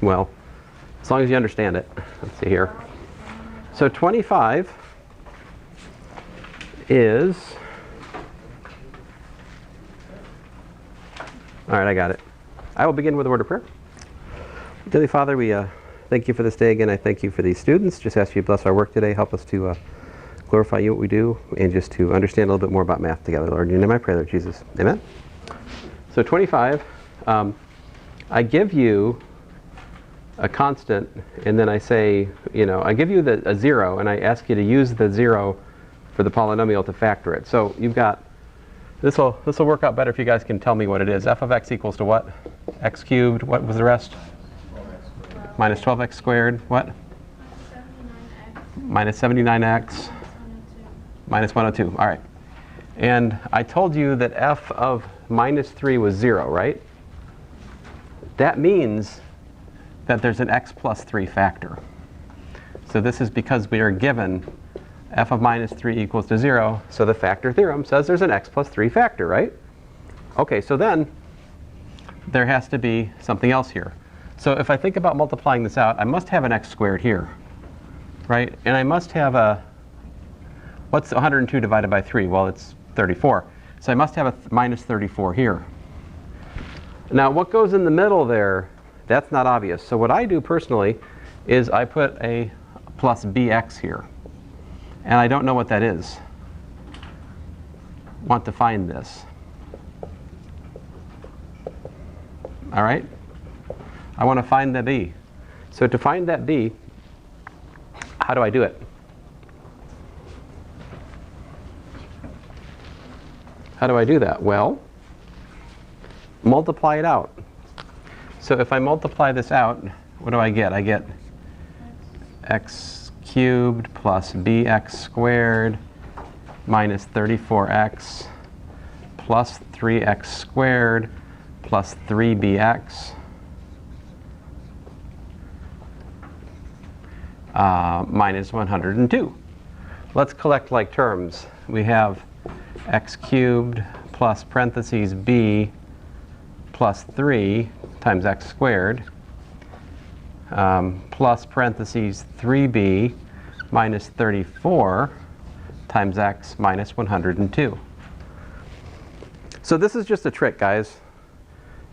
Well, as long as you understand it. Let's see here. So 25 is, all right, I got it. I will begin with a word of prayer. Dearly Father, we thank you for this day again. I thank you for these students. Just ask you to bless our work today. Help us to glorify you, what we do, and just to understand a little bit more about math together, Lord. In your name I pray, Lord Jesus. Amen. So 25, I give you a constant, and then I say, I give you a 0, and I ask you to use the 0 for the polynomial to factor it. So you've got, this will work out better if you guys can tell me what it is. F of x equals to what? X cubed, what was the rest? Minus 12x squared, what? Minus 79x. Minus 102, all right. And I told you that f of minus 3 was 0, right? That means that there's an x plus 3 factor. So this is because we are given f of minus 3 equals to 0, so the factor theorem says there's an x plus 3 factor, right? Okay, so then there has to be something else here. So if I think about multiplying this out, I must have an x squared here, right? And I must have a, what's 102 divided by 3? Well, it's 34. So I must have a minus 34 here. Now what goes in the middle there, that's not obvious. So what I do personally is I put a plus bx here. And I don't know what that is. Want to find this. All right? I want to find the b. So to find that b, how do I do it? How do I do that? Well, multiply it out. So if I multiply this out, what do I get? I get x cubed plus bx squared minus 34x plus 3x squared plus 3bx minus 102. Let's collect like terms. We have x cubed plus parentheses b plus 3 times x squared plus parentheses 3b minus 34 times x minus 102. So this is just a trick, guys.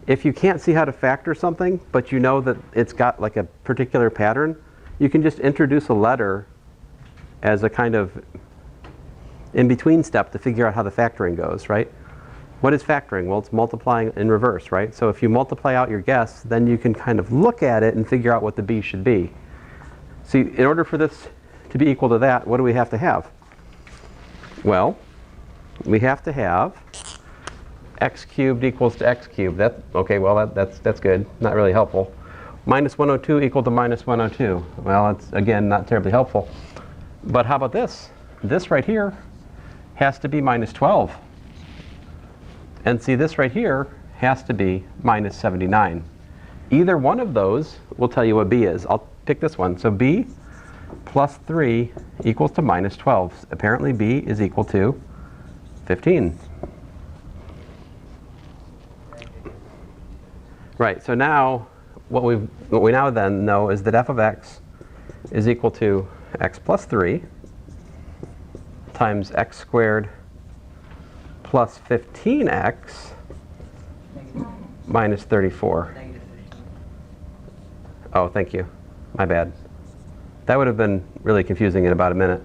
If you can't see how to factor something, but you know that it's got like a particular pattern, you can just introduce a letter as a kind of in-between step to figure out how the factoring goes, right? What is factoring? Well, it's multiplying in reverse, right? So if you multiply out your guess, then you can kind of look at it and figure out what the b should be. See, in order for this to be equal to that, what do we have to have? Well, we have to have x cubed equals to x cubed. Okay, well, that's good. Not really helpful. Minus 102 equal to minus 102. Well, it's, again, not terribly helpful. But how about this? This right here has to be minus 12. And see, this right here has to be minus 79. Either one of those will tell you what b is. I'll pick this one. So b plus 3 equals to minus 12. Apparently b is equal to 15. Right, so now what we now then know is that f of x is equal to x plus 3 times x squared plus 15x minus 34. Oh, thank you. My bad. That would have been really confusing in about a minute.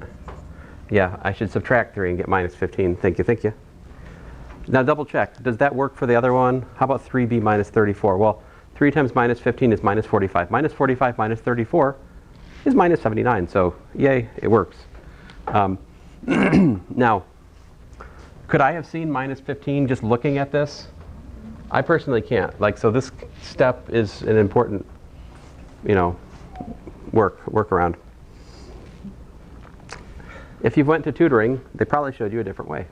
Yeah, I should subtract 3 and get minus 15. Thank you, thank you. Now double check. Does that work for the other one? How about 3b minus 34? Well, 3 times minus 15 is minus 45. Minus 45 minus 34 is minus 79. So yay, it works. Now, could I have seen minus 15 just looking at this? I personally can't. Like, so this step is an important, workaround. If you went to tutoring, they probably showed you a different way.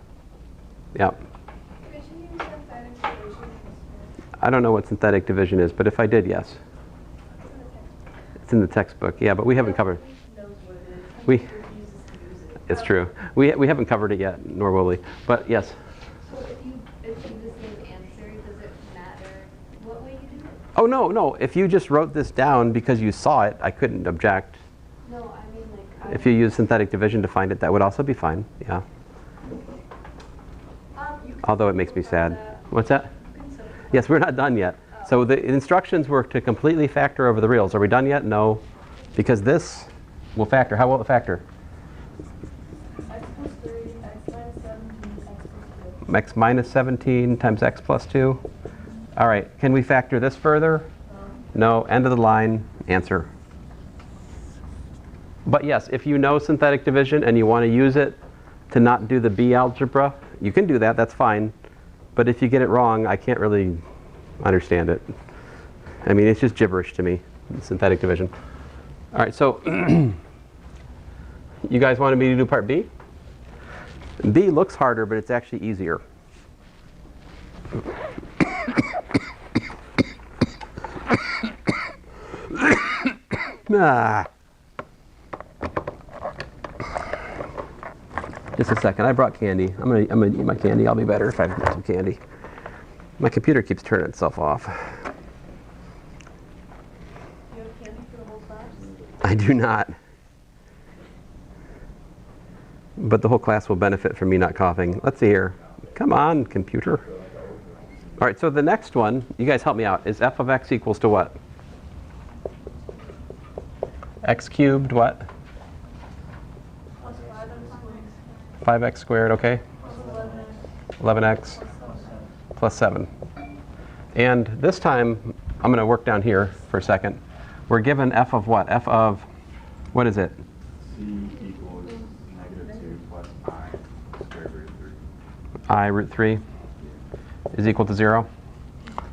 Yeah. Could you use synthetic division? I don't know what synthetic division is, but if I did, yes. It's in the textbook. Yeah, but we haven't covered. It's true. We haven't covered it yet, nor will we. But yes. So if you the same answer, does it matter what way you do it? Oh, no, no. If you just wrote this down because you saw it, I couldn't object. No, I mean like. If you use synthetic division to find it, that would also be fine. Yeah. You can Although it makes me simplify sad. that. What's that? You can simplify. Yes, we're not done yet. So the instructions were to completely factor over the reals. Are we done yet? No. Because this will factor. How will it factor? X plus 3, x minus 17, x plus 2. X minus 17 times x plus 2. All right. Can we factor this further? No. End of the line. Answer. But yes, if you know synthetic division and you want to use it to not do the B algebra, you can do that. That's fine. But if you get it wrong, I can't really understand it. I mean, it's just gibberish to me, synthetic division. All right, so you guys wanted me to do part B? B looks harder, but it's actually easier. Just a second. I brought candy. I'm gonna eat my candy. I'll be better if I have some candy. My computer keeps turning itself off. Do you have candy for the whole class? I do not. But the whole class will benefit from me not coughing. Let's see here. Come on, computer. All right, so the next one, you guys help me out, is f of x equals to what? X cubed what? Plus 5x squared. 5x squared, okay. Plus 11x. 11x plus 7. And this time, I'm going to work down here for a second. We're given f of what? F of, what is it? C equals -2 plus I squared root 3. I root 3 is equal to 0.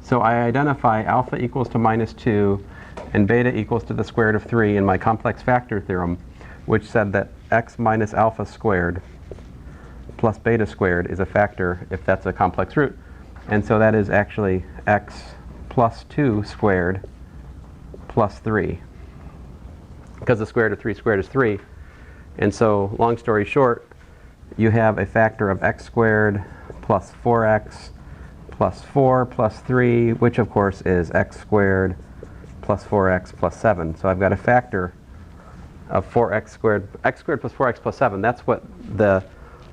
So I identify alpha equals to -2 and beta equals to the square root of 3 in my complex factor theorem, which said that x minus alpha squared plus beta squared is a factor if that's a complex root. And so that is actually x plus 2 squared plus 3. Because the square root of 3 squared is 3. And so, long story short, you have a factor of x squared plus 4x plus 4 plus 3, which of course is x squared plus 4x plus 7. So I've got a factor of 4x squared, x squared plus 4x plus 7. That's what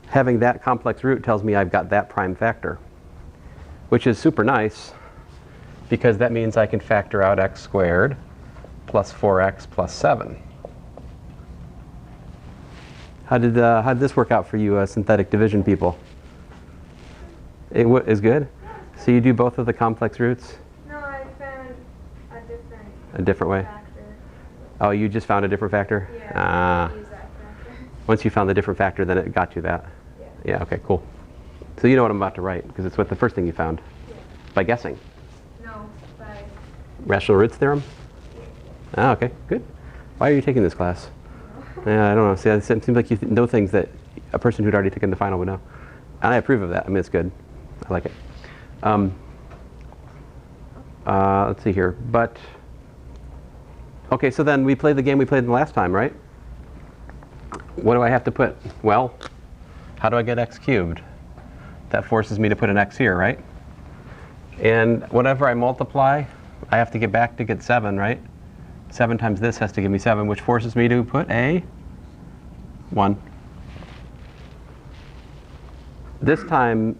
having that complex root tells me I've got that prime factor, which is super nice because that means I can factor out x squared plus 4x plus 7. How did this work out for you, synthetic division people? It is good? So you do both of the complex roots? No, I found A different way? factor. Oh, you just found a different factor? Yeah, Ah. use that factor. Once you found the different factor, then it got you that? Yeah. Yeah, okay, cool. So you know what I'm about to write, because it's what the first thing you found. Yeah. By guessing. No, by. Rational roots theorem? Ah, okay, good. Why are you taking this class? Yeah, I don't know. See, it seems like you know things that a person who'd already taken the final would know. And I approve of that. I mean, it's good. I like it. Let's see here. But, okay, so then we played the game we played the last time, right? What do I have to put? Well, how do I get x cubed? That forces me to put an x here, right? And whatever I multiply, I have to get back to get 7, right? 7 times this has to give me 7, which forces me to put a 1. This time,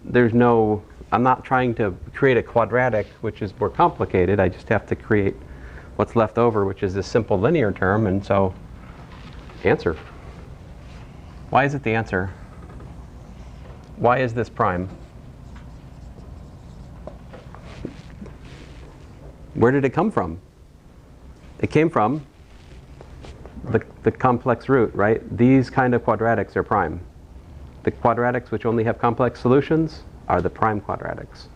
I'm not trying to create a quadratic, which is more complicated. I just have to create what's left over, which is this simple linear term, and so answer. Why is it the answer? Why is this prime? Where did it come from? It came from the complex root, right? These kind of quadratics are prime. The quadratics which only have complex solutions are the prime quadratics.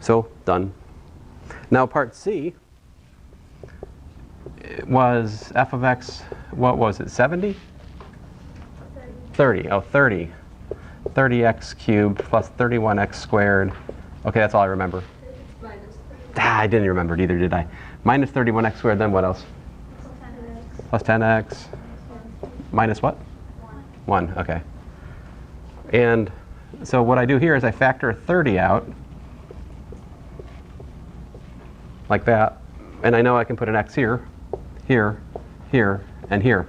So, done. Now part C was f of x, what was it, 70? 30, oh 30. 30x cubed plus 31x squared. Okay, that's all I remember. Minus 3. I didn't remember it either, did I? Minus 31x squared, then what else? Plus 10x. Minus what? 1, okay. And so what I do here is I factor 30 out. like that. And I know I can put an x here, here, here, and here.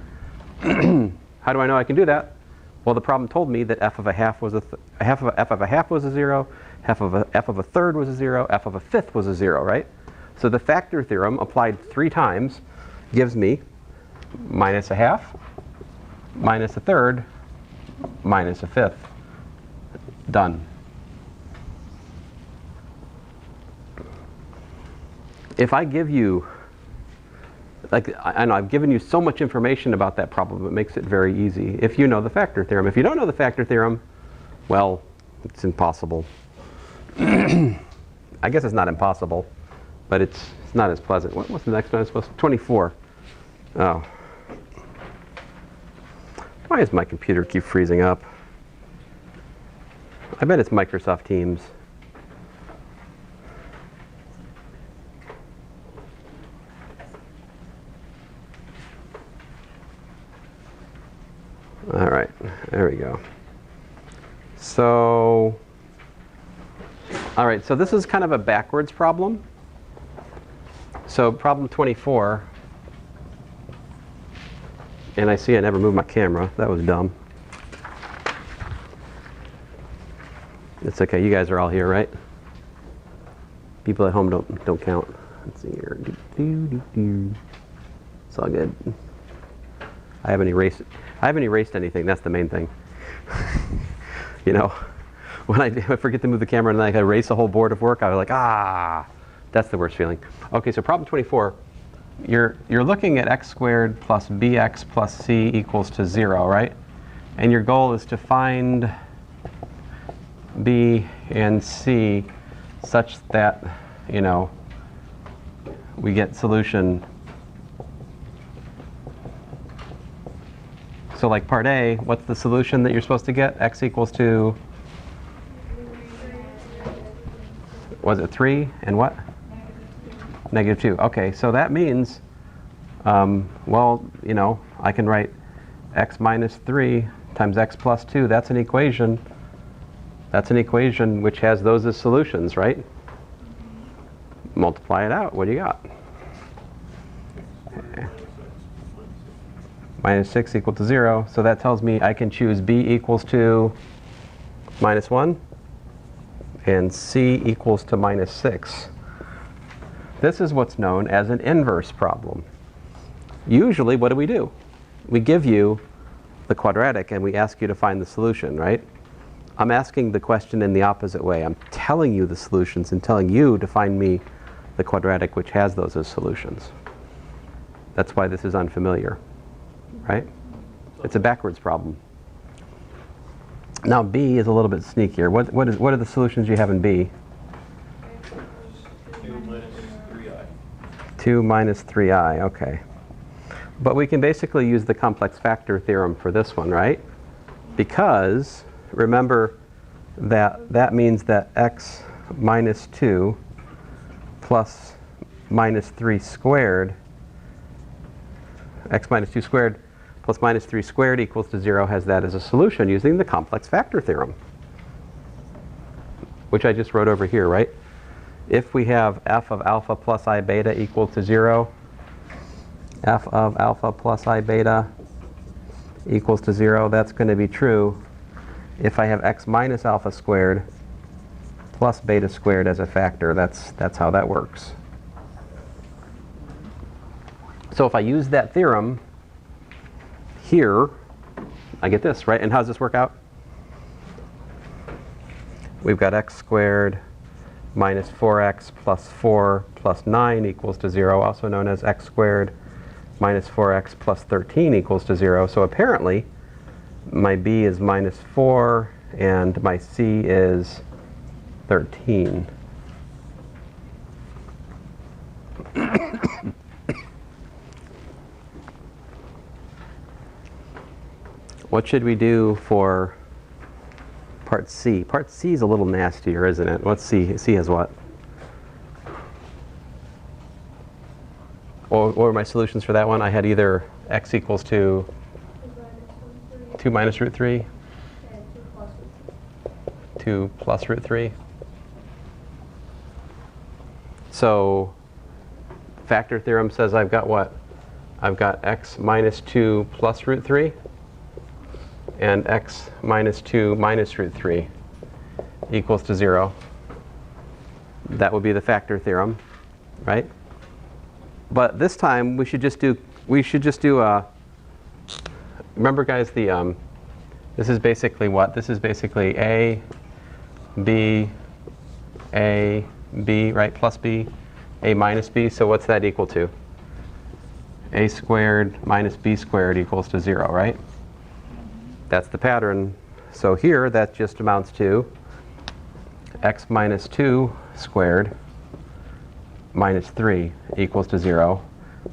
How do I know I can do that? Well, the problem told me that f of a half was f of a half was a 0, f of a third was a 0, f of a fifth was a 0, right? So the factor theorem applied 3 times gives me minus a half, minus a third, minus a fifth. Done. If I give you, like, I know I've given you so much information about that problem, it makes it very easy. If you know the factor theorem. If you don't know the factor theorem, well, it's impossible. I guess it's not impossible, but it's not as pleasant. What's the next one I supposed to? 24. Oh. Why does my computer keep freezing up? I bet it's Microsoft Teams. All right, there we go. So, all right, so this is kind of a backwards problem. So problem 24, and I see I never moved my camera. That was dumb. It's okay, you guys are all here, right? People at home don't count. Let's see here. It's all good. I haven't erased anything. That's the main thing. You know, when I forget to move the camera and I erase a whole board of work, I was like, ah, that's the worst feeling. Okay, so problem 24, you're looking at x squared plus bx plus c equals to 0, right? And your goal is to find b and c such that, you know, we get solution. So like part A, what's the solution that you're supposed to get? X equals to, was it 3 and what? -2. Okay, so that means, well, you know, I can write x minus 3 times x plus 2. That's an equation. That's an equation which has those as solutions, right? Multiply it out. What do you got? Minus 6 equal to 0. So that tells me I can choose b equals to -1 and c equals to -6. This is what's known as an inverse problem. Usually, what do? We give you the quadratic and we ask you to find the solution, right? I'm asking the question in the opposite way. I'm telling you the solutions and telling you to find me the quadratic which has those as solutions. That's why this is unfamiliar. Right? It's a backwards problem. Now B is a little bit sneakier. What are the solutions you have in B? 2 minus 3i. 2 minus 3i, okay. But we can basically use the complex factor theorem for this one, right? Because remember that means that x minus 2 plus minus 3 squared, x minus 2 squared plus minus 3 squared equals to 0 has that as a solution using the complex factor theorem, which I just wrote over here, right? If we have f of alpha plus I beta equal to 0, f of alpha plus I beta equals to 0, that's going to be true if I have x minus alpha squared plus beta squared as a factor. That's how that works. So if I use that theorem here, I get this, right? And how does this work out? We've got x squared minus 4x plus 4 plus 9 equals to 0, also known as x squared minus 4x plus 13 equals to 0. So apparently, my b is minus 4 and my c is 13. What should we do for part C? Part C is a little nastier, isn't it? What's C? C has what? What were my solutions for that one? I had either x equals to 2 minus root 3, 2 plus root 3. So factor theorem says I've got what? I've got x minus 2 plus root 3 and x minus 2 minus root 3 equals to 0. That would be the factor theorem, right? But this time we should just do remember guys, this is basically what? This is basically a, b, right? Plus b, a minus b. So what's that equal to? A squared minus b squared equals to 0, right? That's the pattern. So here that just amounts to x minus 2 squared minus 3 equals to 0,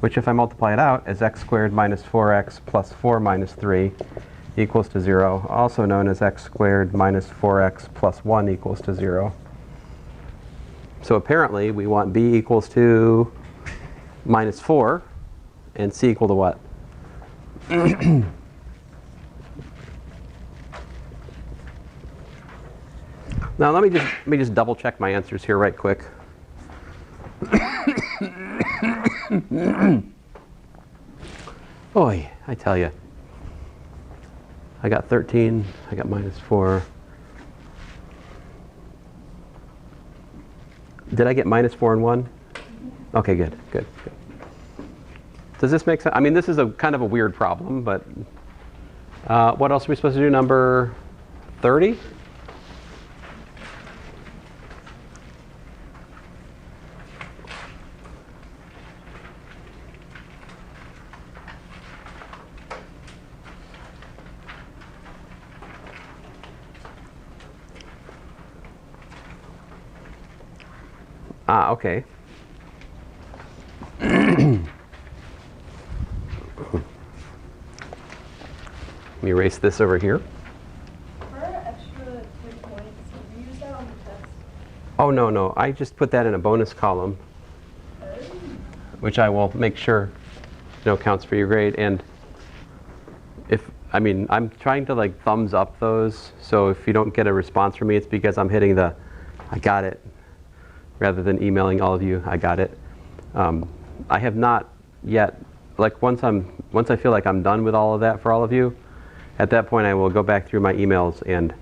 which if I multiply it out is x squared minus 4x plus 4 minus 3 equals to 0, also known as x squared minus 4x plus 1 equals to 0. So apparently we want b equals to minus 4 and c equal to what? Now let me just double check my answers here right quick. Boy, I tell you. I got 13, I got minus 4. Did I get minus 4 and 1? Okay, good. Does this make sense? I mean, this is a kind of a weird problem, but what else are we supposed to do? Number 30? Okay. Let me erase this over here. For extra 3 points, did you use that on the test? Oh, no. I just put that in a bonus column, which I will make sure counts for your grade. And I'm trying to like thumbs up those. So if you don't get a response from me, it's because I'm hitting the I got it, rather than emailing all of you, I got it. I have not yet, like once I feel like I'm done with all of that for all of you, at that point I will go back through my emails and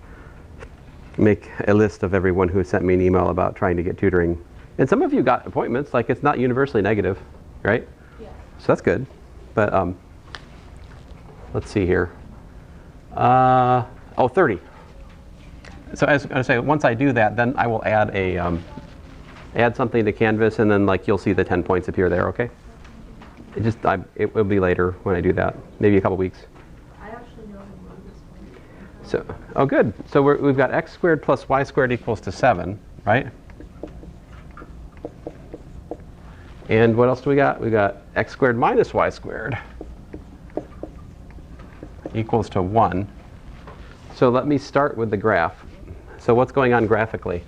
make a list of everyone who sent me an email about trying to get tutoring. And some of you got appointments, like it's not universally negative, right? Yeah. So that's good. But let's see here. 30. So as I say, once I do that, then I will add add something to Canvas, and then like you'll see the 10 points appear there. Okay. It will be later when I do that, maybe a couple weeks. I actually know who wrote this one. So oh good. So we've got x squared plus y squared equals to 7, right? And what else do we got? We got x squared minus y squared equals to 1. So let me start with the graph. So what's going on graphically?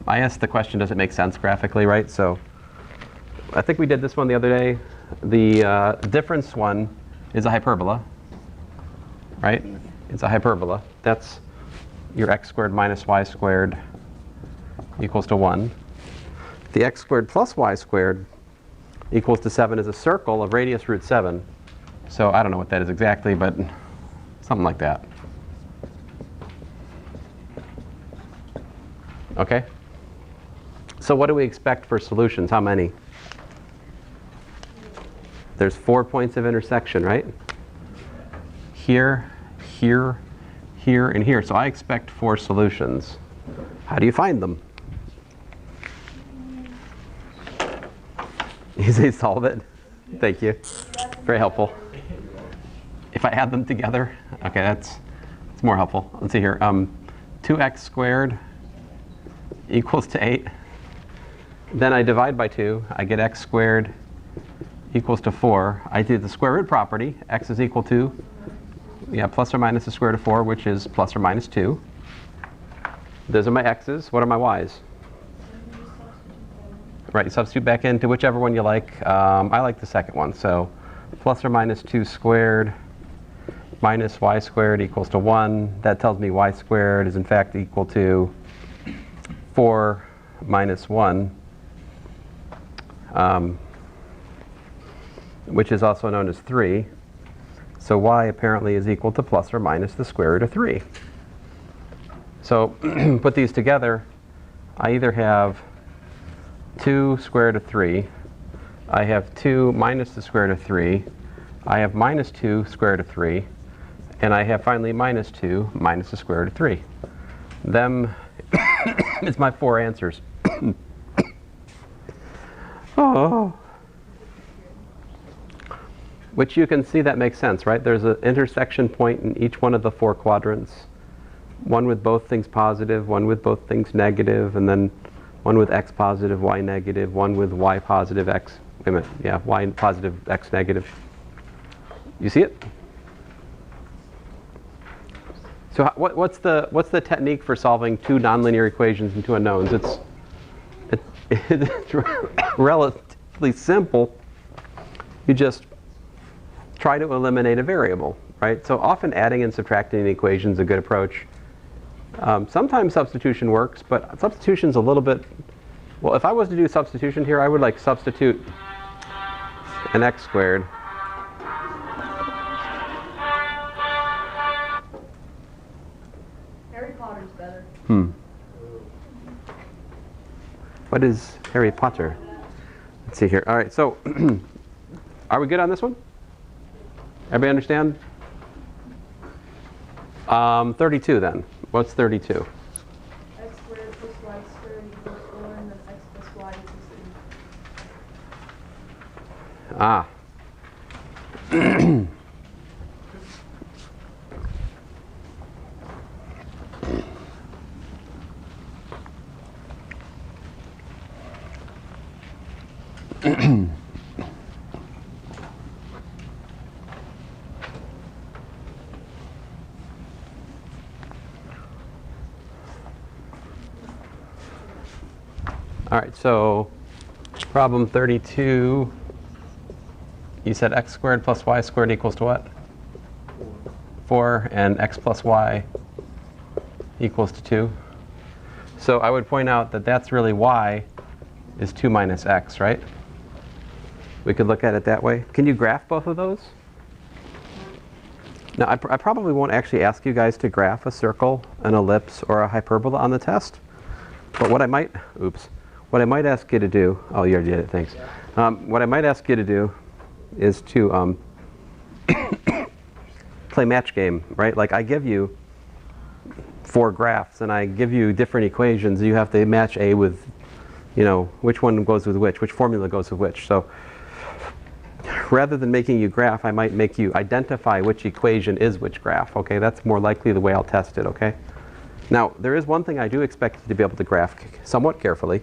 I asked the question, does it make sense graphically, right? So I think we did this one the other day. The difference one is a hyperbola, right? It's a hyperbola. That's your x squared minus y squared equals to 1. The x squared plus y squared equals to 7 is a circle of radius root 7. So I don't know what that is exactly, but something like that. Okay? So what do we expect for solutions? How many? There's 4 points of intersection, right? Here, here, here, and here. So I expect 4 solutions. How do you find them? You say solve it? Thank you. Very helpful. If I add them together, okay, it's more helpful. Let's see here. 2x squared equals to 8. Then I divide by 2. I get x squared equals to 4. I do the square root property. X is equal to, plus or minus the square root of 4, which is plus or minus 2. Those are my x's. What are my y's? Right, you substitute back into whichever one you like. I like the second one. So plus or minus 2 squared minus y squared equals to 1. That tells me y squared is in fact equal to 4 minus 1. which is also known as 3. So y apparently is equal to plus or minus the square root of 3. So put these together, I either have 2 square root of 3, I have 2 minus the square root of 3, I have minus 2 square root of 3, and I have finally minus 2 minus the square root of 3. Them is my 4 answers. Oh. Which you can see that makes sense, right? There's an intersection point in each one of the 4 quadrants. One with both things positive, one with both things negative, and then one with x positive, y negative, one with y positive, x, wait a minute, yeah, y positive, x negative. You see it? So what's the technique for solving 2 nonlinear equations and 2 unknowns? It's relatively simple. You just try to eliminate a variable, right? So often adding and subtracting an equation is a good approach. Sometimes substitution works, but substitution's a little bit, well, if I was to do substitution here, I would like substitute an x squared Harry Potter's better. What is Harry Potter? Let's see here. All right, so are we good on this one? Everybody understand? 32 then. What's 32? X squared plus y squared equals 4, and then x plus y equals 2. Ah. All right, so problem 32, you said x squared plus y squared equals to what? 4, and x plus y equals to 2. So I would point out that that's really y is 2 minus x, right? We could look at it that way. Can you graph both of those? Now, I probably won't actually ask you guys to graph a circle, an ellipse, or a hyperbola on the test. But what I might ask you to do, oh, you already did it, thanks. What I might ask you to do is to play match game, right? Like I give you 4 graphs and I give you different equations. You have to match A with, you know, which one goes with which formula goes with which. So rather than making you graph, I might make you identify which equation is which graph, okay? That's more likely the way I'll test it, okay? Now, there is one thing I do expect you to be able to graph somewhat carefully,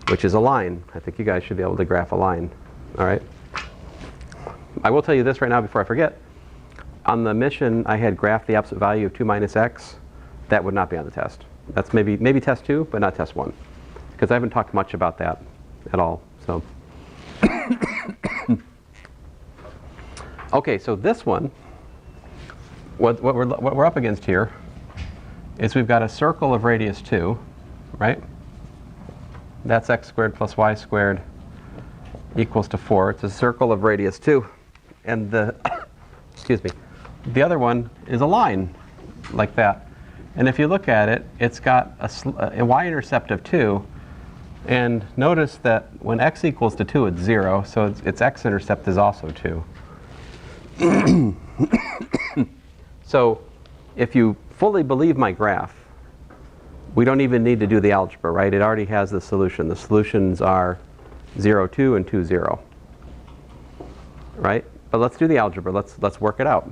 which is a line. I think you guys should be able to graph a line, all right? I will tell you this right now before I forget. On the mission, I had graphed the absolute value of 2 minus x. That would not be on the test. That's maybe test 2, but not test 1. Because I haven't talked much about that at all, so. Okay, so this one, what we're up against here is we've got a circle of radius 2, right? That's x squared plus y squared equals to 4. It's a circle of radius 2. And the, excuse me, the other one is a line like that. And if you look at it, it's got a y-intercept of 2. And notice that when x equals to 2, it's 0. So its x-intercept is also 2. So if you fully believe my graph, we don't even need to do the algebra, right? It already has the solution. The solutions are 0, 2, and 2, 0. Right? But let's do the algebra. Let's work it out.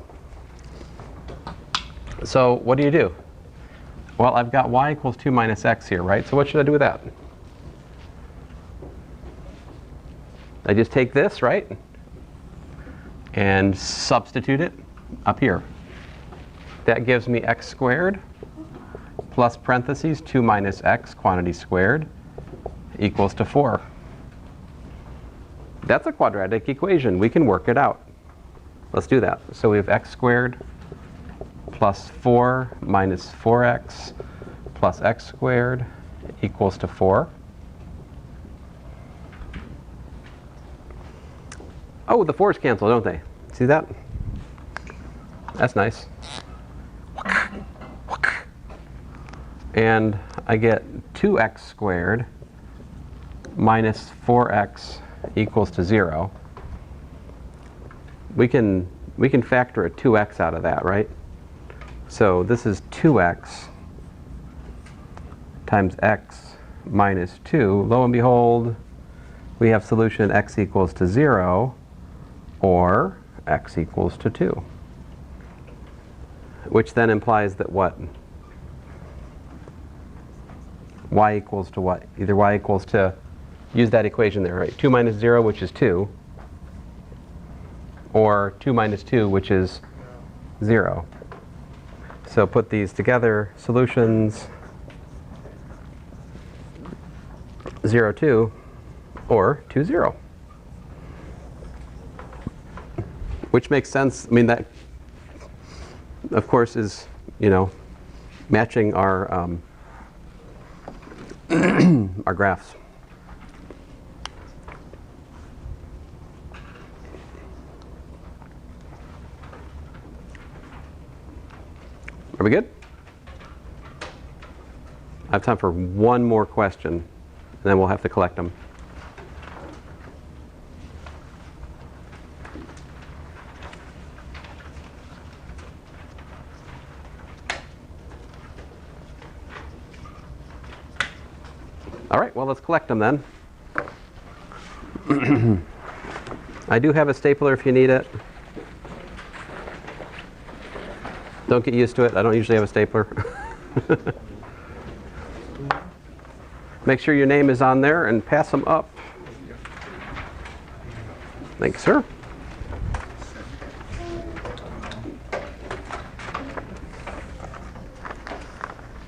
So what do? Well, I've got y equals 2 minus x here, right? So what should I do with that? I just take this, right? And substitute it up here. That gives me x squared plus parentheses 2 minus x, quantity squared, equals to 4. That's a quadratic equation. We can work it out. Let's do that. So we have x squared plus 4 minus 4x plus x squared equals to 4. Oh, the 4's cancel, don't they? See that? That's nice. And I get 2x squared minus 4x equals to 0. We can factor a 2x out of that, right? So this is 2x times x minus 2. Lo and behold, we have solution x equals to 0 or x equals to 2. Which then implies that what? Y equals to what? Either y equals to, use that equation there, right? 2 minus 0, which is 2, or 2 minus 2, which is 0. So put these together, solutions 0, 2, or 2, 0. Which makes sense. I mean, that, of course, is, you know, matching our our graphs. Are we good? I have time for one more question, and then we'll have to collect them. All right, well, let's collect them then. I do have a stapler if you need it. Don't get used to it. I don't usually have a stapler. Make sure your name is on there and pass them up. Thanks, sir.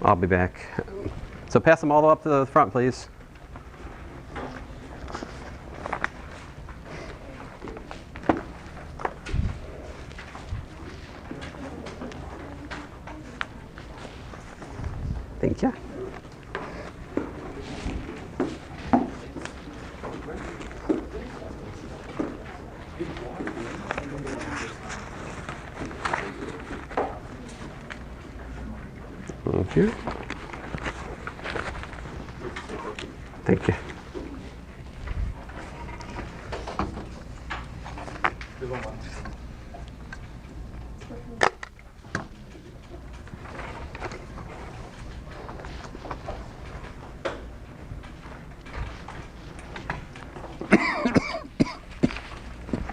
I'll be back. So pass them all up to the front, please. Thank you. Thank you. Thank you.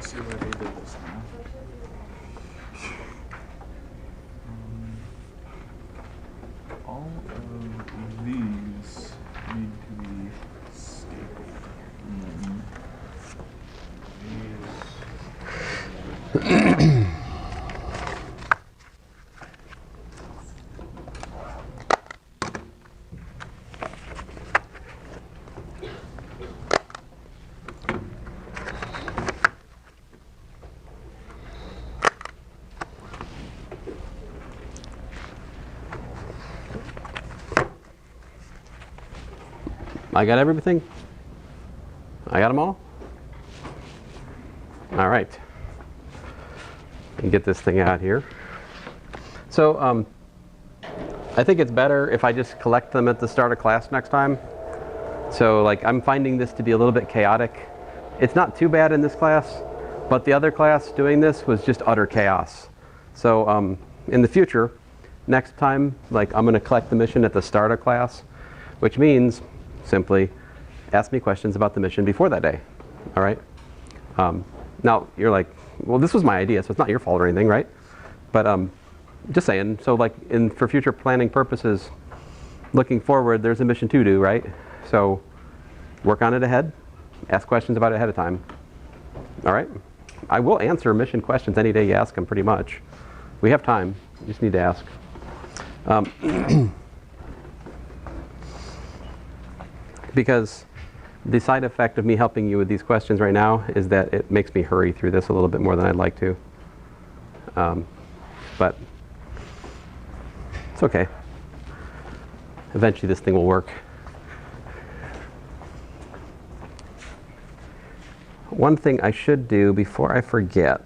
See where they did this now. All of these need to be stapled. And then I got everything? I got them all? All right. And get this thing out here. So I think it's better if I just collect them at the start of class next time. So like I'm finding this to be a little bit chaotic. It's not too bad in this class, but the other class doing this was just utter chaos. So in the future, next time, like I'm going to collect the mission at the start of class, which means simply ask me questions about the mission before that day. All right? Now you're like, well, this was my idea, so it's not your fault or anything, right? But just saying. So like for future planning purposes, looking forward, there's a mission to do, right? So work on it ahead. Ask questions about it ahead of time. All right? I will answer mission questions any day you ask them, pretty much. We have time. You just need to ask. Because the side effect of me helping you with these questions right now is that it makes me hurry through this a little bit more than I'd like to. But it's okay. Eventually this thing will work. one thing I should do before I forget,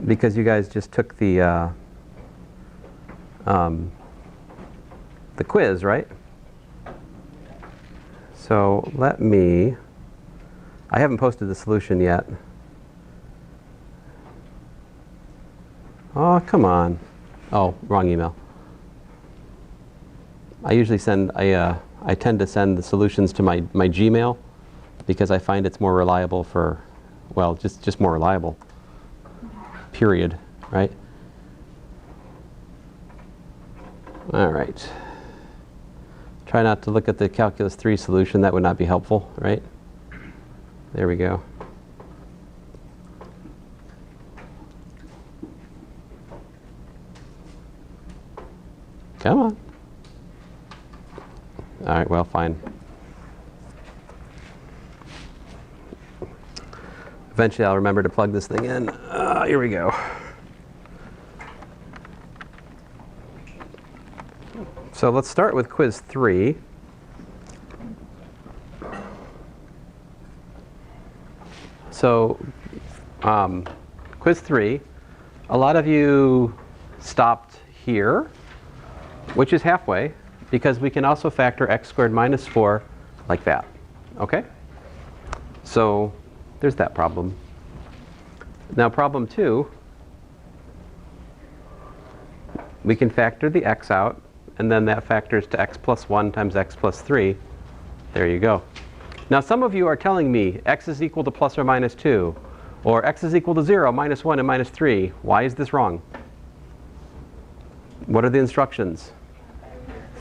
because you guys just took the quiz, right? So let me, I haven't posted the solution yet. Oh, come on. Oh, wrong email. I usually send, I tend to send the solutions to my Gmail because I find it's more reliable for, well, just more reliable, period, right? All right. Try not to look at the Calculus 3 solution. That would not be helpful, right? There we go. Come on. All right, well, fine. Eventually, I'll remember to plug this thing in. Here we go. So let's start with quiz 3. So quiz 3, a lot of you stopped here, which is halfway, because we can also factor x squared minus 4 like that. Okay? So there's that problem. Now problem 2, we can factor the x out, and then that factors to x plus 1 times x plus 3. There you go. Now some of you are telling me x is equal to plus or minus 2, or x is equal to 0, minus 1, and minus 3. Why is this wrong? What are the instructions?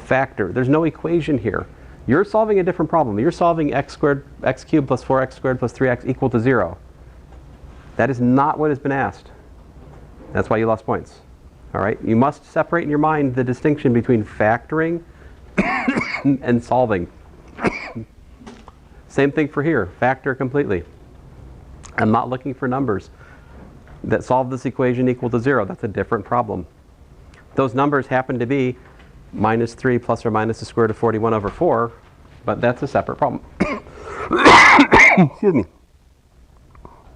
Factor. There's no equation here. You're solving a different problem. You're solving x squared, x cubed plus 4x squared plus 3x equal to 0. That is not what has been asked. That's why you lost points. All right? You must separate in your mind the distinction between factoring and solving. Same thing for here. Factor completely. I'm not looking for numbers that solve this equation equal to 0. That's a different problem. Those numbers happen to be minus 3 plus or minus the square root of 41 over 4, but that's a separate problem. Excuse me.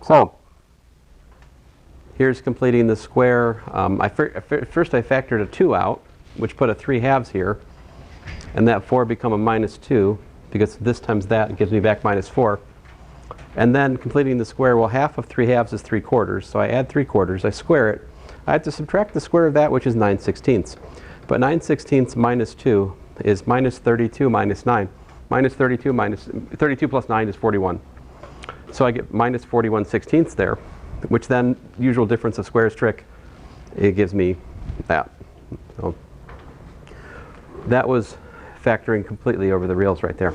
So here's completing the square. First I factored a 2 out, which put a 3/2 here, and that 4 become a minus 2, because this times that gives me back minus 4. And then completing the square, well, half of 3/2 is 3/4, so I add 3/4, I square it. I have to subtract the square of that, which is 9/16. But 9/16 minus 2 is minus 32 minus 9. Minus 32 plus 9 is 41. So I get minus 41/16 there, which then, usual difference of squares trick, it gives me that. So that was factoring completely over the rails right there.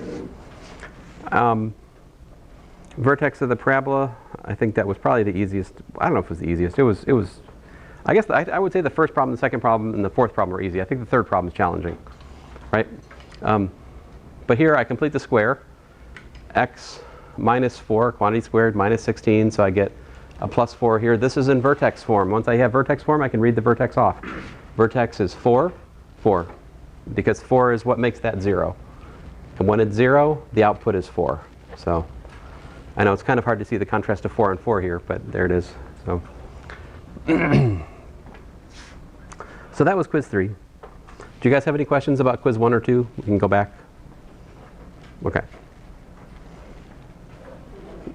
Vertex of the parabola, I think that was probably the easiest. I don't know if it was the easiest. It was. I guess I would say the first problem, the second problem, and the fourth problem are easy. I think the third problem is challenging, right? But here I complete the square. X minus 4, quantity squared, minus 16, so I get a plus 4 here. This is in vertex form. Once I have vertex form, I can read the vertex off. Vertex is 4, 4, because 4 is what makes that 0. And when it's 0, the output is 4. So I know it's kind of hard to see the contrast of 4 and 4 here, but there it is. So. So that was quiz 3. Do you guys have any questions about quiz 1 or 2? We can go back. Okay.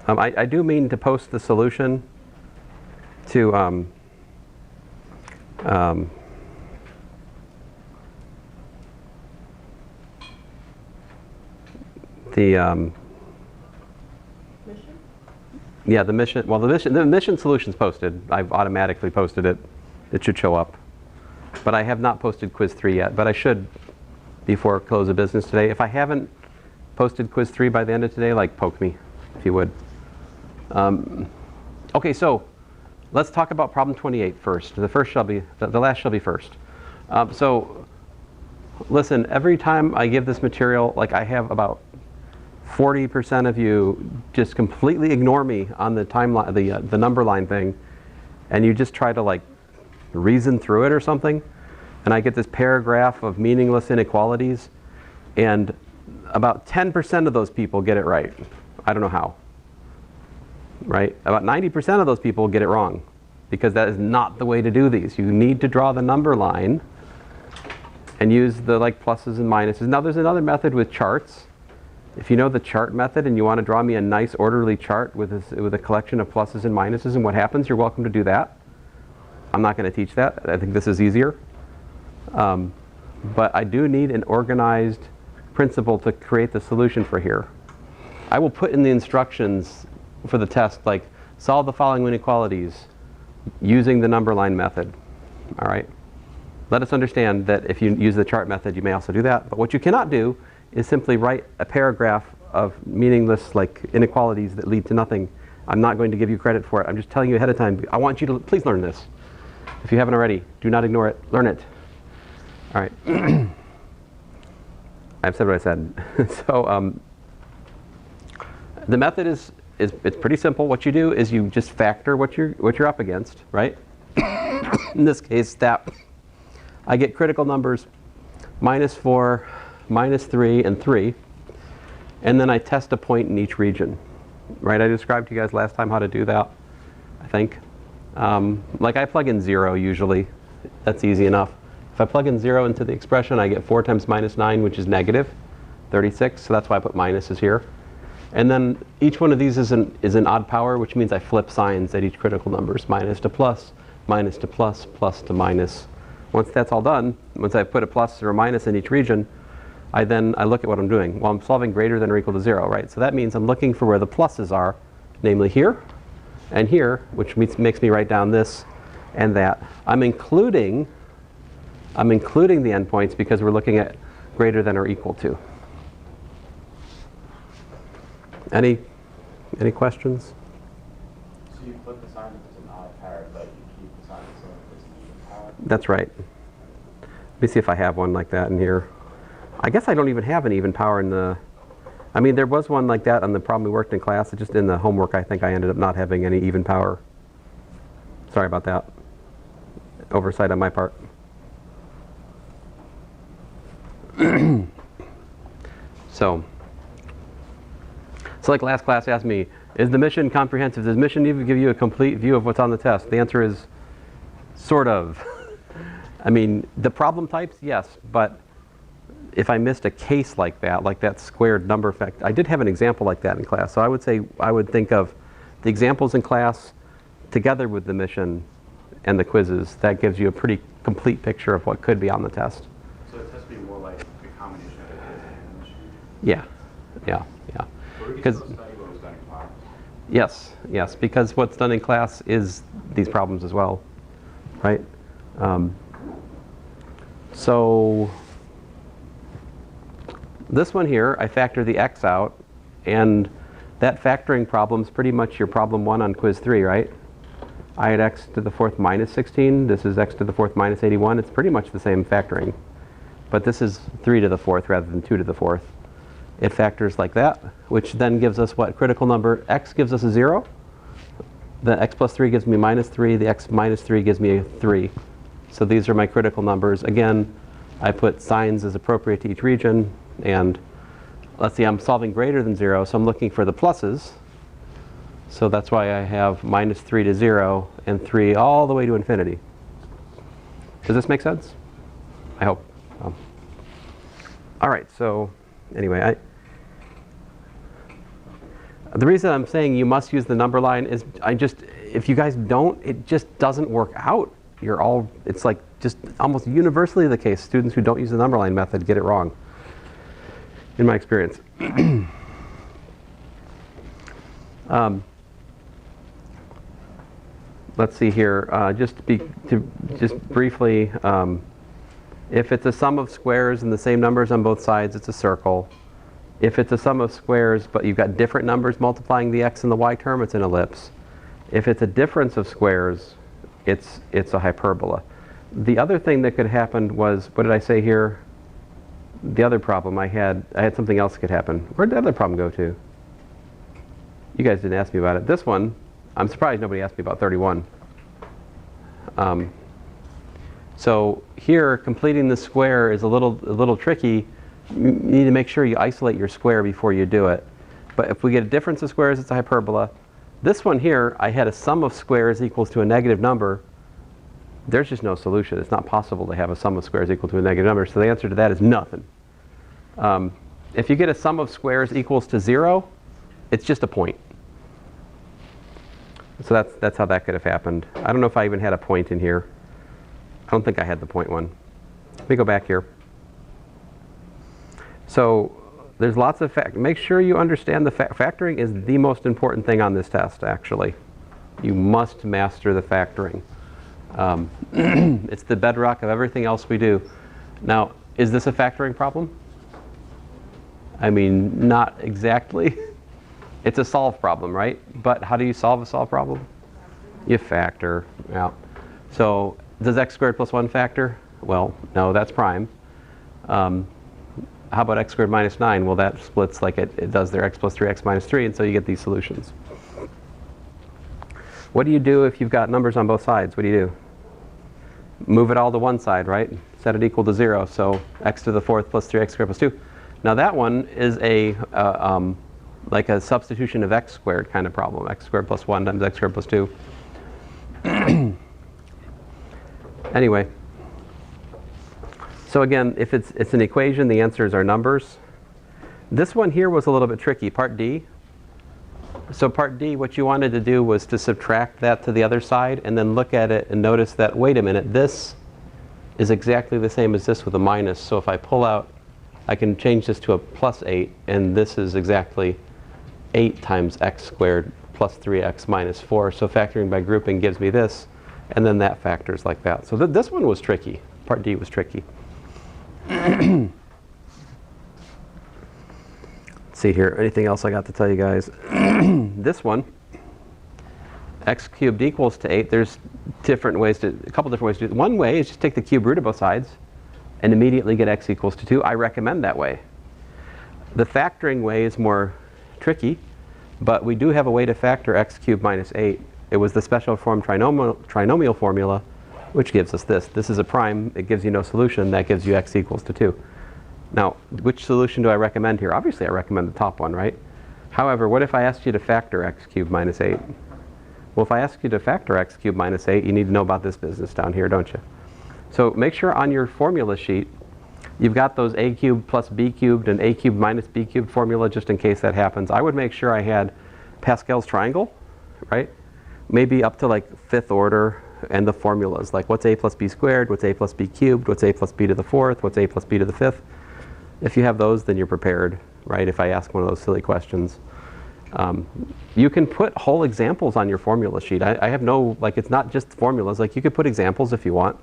I do mean to post the solution to Mission? yeah, the mission. Well, the mission solution's posted. I've automatically posted it. It should show up. But I have not posted quiz 3 yet. But I should before close of business today. If I haven't posted quiz 3 by the end of today, like, poke me, if you would. Okay, so let's talk about problem 28 first. The last shall be first. So listen, every time I give this material, like, I have about 40% of you just completely ignore me on the timeline, the number line thing, and you just try to, like, reason through it or something, and I get this paragraph of meaningless inequalities, and about 10% of those people get it right. I don't know how. right? About 90% of those people get it wrong, because that is not the way to do these. You need to draw the number line and use the like pluses and minuses. Now there's another method with charts. If you know the chart method and you want to draw me a nice orderly chart with a collection of pluses and minuses and what happens, you're welcome to do that. I'm not going to teach that. I think this is easier. But I do need an organized principle to create the solution for here. I will put in the instructions for the test, like, solve the following inequalities using the number line method. All right? Let us understand that if you use the chart method, you may also do that. But what you cannot do is simply write a paragraph of meaningless, like, inequalities that lead to nothing. I'm not going to give you credit for it. I'm just telling you ahead of time. I want you to please learn this. If you haven't already, do not ignore it. Learn it. All right. I've said what I said. So the method is it's pretty simple. What you do is you just factor what you're up against, right? In this case, that I get critical numbers -4, -3, and 3, and then I test a point in each region, right? I described to you guys last time how to do that, I think. Like I plug in 0 usually. That's easy enough. If I plug in 0 into the expression, I get 4 times -9, which is -36. So that's why I put minuses here. And then each one of these is an odd power, which means I flip signs at each critical numbers. Minus to plus, minus to plus, plus to minus. Once that's all done, once I put a plus or a minus in each region, I look at what I'm doing. Well, I'm solving greater than or equal to 0, right? So that means I'm looking for where the pluses are, namely here and here, which makes me write down this and that. I'm including the endpoints because we're looking at greater than or equal to. Any questions? So you flip the sign if it's an odd power, but you keep the sign the same if it's an even power? That's right. Let me see if I have one like that in here. I guess I don't even have an even power in the... I mean, there was one like that on the problem we worked in class. It's just in the homework, I think I ended up not having any even power. Sorry about that. Oversight on my part. So like last class asked me, is the mission comprehensive? Does mission even give you a complete view of what's on the test? The answer is sort of. I mean, the problem types, yes, but if I missed a case like that squared number effect, I did have an example like that in class. So I would say I would think of the examples in class together with the mission and the quizzes. That gives you a pretty complete picture of what could be on the test. So it has to be more like a combination of the quiz and the mission? Yeah. Or we can still study what was done in class? Yes, because what's done in class is these problems as well, right? So this one here, I factor the x out, and that factoring problem is pretty much your problem 1 on quiz 3, right? I had x to the 4th minus 16. This is x to the 4th minus 81. It's pretty much the same factoring, but this is 3 to the 4th rather than 2 to the 4th. It factors like that, which then gives us what? Critical number x gives us a 0. The x plus 3 gives me -3. The x minus 3 gives me a 3. So these are my critical numbers. Again, I put signs as appropriate to each region. And let's see, I'm solving greater than 0, so I'm looking for the pluses. So that's why I have -3 to 0 and 3 all the way to infinity. Does this make sense? I hope. All right, so anyway, the reason I'm saying you must use the number line is if you guys don't, it just doesn't work out. It's like just almost universally the case. Students who don't use the number line method get it wrong, in my experience. Let's see here, just briefly, if it's a sum of squares and the same numbers on both sides, it's a circle. If it's a sum of squares, but you've got different numbers multiplying the x and the y term, it's an ellipse. If it's a difference of squares, it's a hyperbola. The other thing that could happen was, what did I say here? The other problem I had something else that could happen. Where'd the other problem go to? You guys didn't ask me about it. This one, I'm surprised nobody asked me about 31. So here, completing the square is a little tricky. You need to make sure you isolate your square before you do it. But if we get a difference of squares, it's a hyperbola. This one here, I had a sum of squares equals to a negative number. There's just no solution. It's not possible to have a sum of squares equal to a negative number. So the answer to that is nothing. If you get a sum of squares equals to 0, it's just a point. So that's how that could have happened. I don't know if I even had a point in here. I don't think I had the point one. Let me go back here. So there's lots of make sure you understand the factoring is the most important thing on this test, actually. You must master the factoring. It's the bedrock of everything else we do. Now, is this a factoring problem? I mean, not exactly. It's a solve problem, right? But how do you solve a solve problem? You factor. Yeah. So does x squared plus 1 factor? Well, no, that's prime. How about x squared minus 9? Well, that splits like it does there, x plus 3, x minus 3, and so you get these solutions. What do you do if you've got numbers on both sides? What do you do? Move it all to one side, right? Set it equal to 0, so x to the 4th plus 3x squared plus 2. Now that one is like a substitution of x squared kind of problem. X squared plus 1 times x squared plus 2. Anyway. So again, if it's an equation, the answers are numbers. This one here was a little bit tricky, part D. So part D, what you wanted to do was to subtract that to the other side and then look at it and notice that, wait a minute, this is exactly the same as this with a minus. So if I pull out, I can change this to a plus 8, and this is exactly 8 times x squared plus 3x minus 4. So factoring by grouping gives me this, and then that factors like that. So this one was tricky. Part D was tricky. Let's see here, anything else I got to tell you guys? This one, x cubed equals to 8. There's different ways a couple different ways to do it. One way is just take the cube root of both sides and immediately get x equals to 2. I recommend that way. The factoring way is more tricky, but we do have a way to factor x cubed minus 8. It was the special form trinomial formula, which gives us this. This is a prime. It gives you no solution. That gives you x equals to 2. Now, which solution do I recommend here? Obviously, I recommend the top one, right? However, what if I asked you to factor x cubed minus 8? Well, if I ask you to factor x cubed minus 8, you need to know about this business down here, don't you? So make sure on your formula sheet, you've got those a cubed plus b cubed and a cubed minus b cubed formula just in case that happens. I would make sure I had Pascal's triangle, right? Maybe up to like 5th order, and the formulas, like what's a plus b squared, what's a plus b cubed, what's a plus b to the 4th, what's a plus b to the 5th. If you have those, then you're prepared, right, if I ask one of those silly questions. You can put whole examples on your formula sheet. I have no, like, it's not just formulas. Like, you could put examples if you want.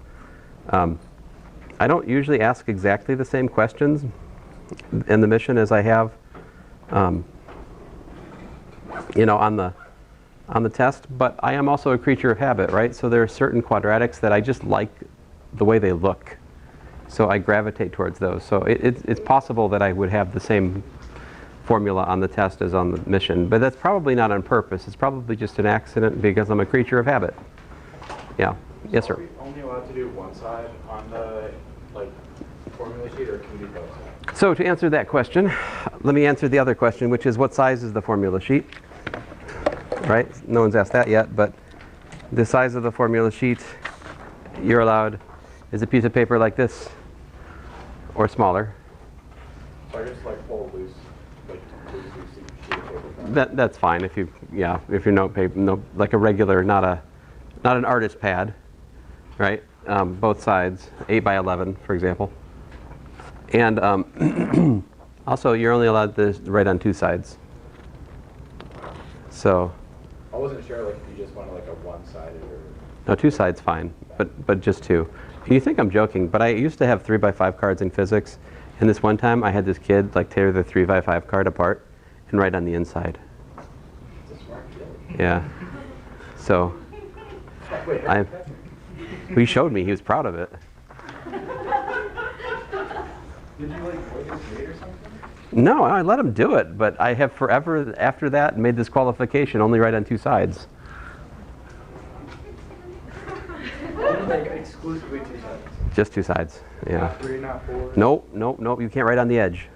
I don't usually ask exactly the same questions in the mission as I have, you know, on the test. But I am also a creature of habit, right? So there are certain quadratics that I just like the way they look. So I gravitate towards those. So it's possible that I would have the same formula on the test as on the mission. But that's probably not on purpose. It's probably just an accident because I'm a creature of habit. Yeah. Yes, sir. Are we only allowed to do one side on the formula sheet, or can we do both sides? So to answer that question, let me answer the other question, which is what size is the formula sheet? Right? No one's asked that yet, but the size of the formula sheet you're allowed is a piece of paper like this or smaller. So I just fold loose, loose sheet of paper. That's fine if if your note paper, like a regular, not an artist pad, right? Both sides, 8 by 11, for example. And also, you're only allowed to write on 2 sides. So. I wasn't sure if you just wanted a one-sided or. No, 2 sides fine, but just 2. You think I'm joking, but I used to have 3 by 5 cards in physics, and this one time I had this kid tear the 3 by 5 card apart and write on the inside. It's a smart kid. Yeah. So. Wait, he showed me. He was proud of it. Did you vote his grade or something? No, I let him do it, but I have forever after that made this qualification only write on 2 sides. Exclusively 2 sides. Just 2 sides. Yeah. Not 3, not 4. Nope. You can't write on the edge.